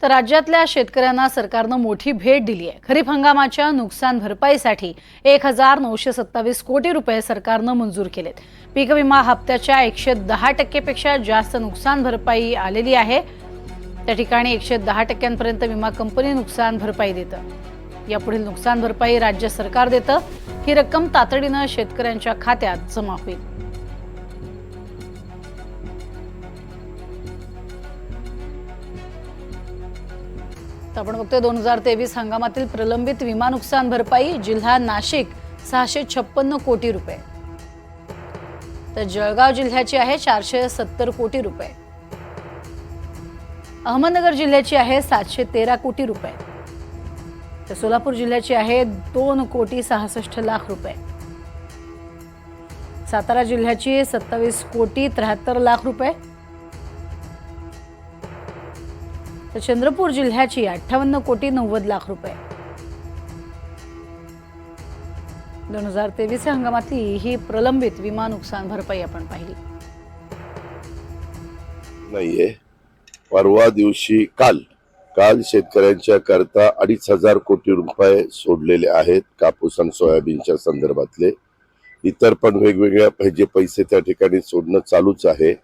तर राज्यातल्या शेतकऱ्यांना सरकारनं मोठी भेट दिली आहे। खरीप हंगामाच्या नुकसान भरपाईसाठी 1927 कोटी रुपये सरकारनं मंजूर केलेत। पीक विमा हप्त्याच्या 110% पेक्षा जास्त नुकसान भरपाई आलेली आहे। त्या ठिकाणी 110%पर्यंत विमा कंपनी नुकसान भरपाई देतं। यापुढील नुकसान भरपाई राज्य सरकार देतं। ही रक्कम तातडीनं शेतकऱ्यांच्या खात्यात जमा होईल। आपण बघतोय 2023 हंगामातील प्रलंबित विमा नुकसान भरपाई जिल्हा नाशिक 656 कोटी रुपये, तर जळगाव जिल्ह्याची आहे 470 कोटी रुपये, अहमदनगर जिल्ह्याची आहे 713 कोटी रुपये, तर सोलापूर जिल्ह्याची आहे 2,66,00,000 रुपये, सातारा जिल्ह्याची 27,73,00,000 रुपये, तर चंद्रपूर जिल्ह्याची 58,90,00,000 रुपये। 2023 हंगामातली ही प्रलंबित विमा नुकसान भरपाई आपण पाहिली नाहीये। परवा दिवशी काल शेतकऱ्यांच्या करता 2,500 कोटी रुपये सोडलेले आहेत कापूस आणि सोयाबीनच्या संदर्भातले। इतर पण वेगवेगळ्या जे पैसे त्या ठिकाणी सोडणं चालूच आहे।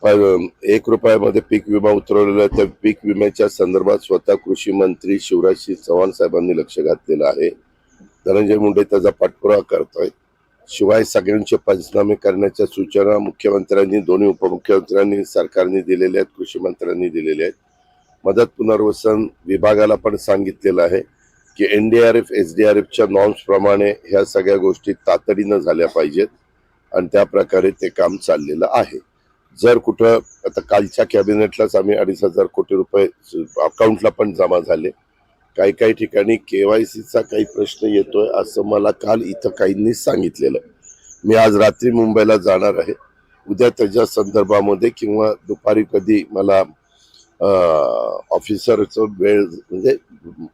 पण 1 रुपयामध्ये पीक विमा उतरवलेला त्या पीक विम्याच्या संदर्भात स्वतः कृषी मंत्री शिवराजसिंह चव्हाण साहेबांनी लक्ष घातलेलं आहे। धनंजय मुंडे त्याचा पाठपुरावा करतोय। शिवाय सगळ्यांचे पंचनामे करण्याच्या सूचना मुख्यमंत्र्यांनी, दोन्ही उपमुख्यमंत्र्यांनी, सरकारने दिलेल्या आहेत, कृषी मंत्र्यांनी दिलेल्या आहेत। मदत पुनर्वसन विभागाला पण सांगितलेलं आहे की NDRF SDRFच्या नॉर्म्स प्रमाणे ह्या सगळ्या गोष्टी तातडीनं झाल्या पाहिजेत आणि त्या प्रकारे ते काम चाललेलं आहे। जर कुठं आता कालच्या कॅबिनेटलाच आम्ही 2,500 कोटी रुपये अकाउंटला पण जमा झाले। काही ठिकाणी KYCचा काही प्रश्न येतोय असं मला काल इथं काहींनी सांगितलेलं। मी आज रात्री मुंबईला जाणार आहे। उद्या त्याच्या संदर्भामध्ये किंवा दुपारी कधी मला ऑफिसरचं वेळ म्हणजे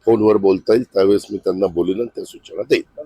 फोनवर बोलता येईल त्यावेळेस मी त्यांना बोलेन आणि त्या सूचना देईन।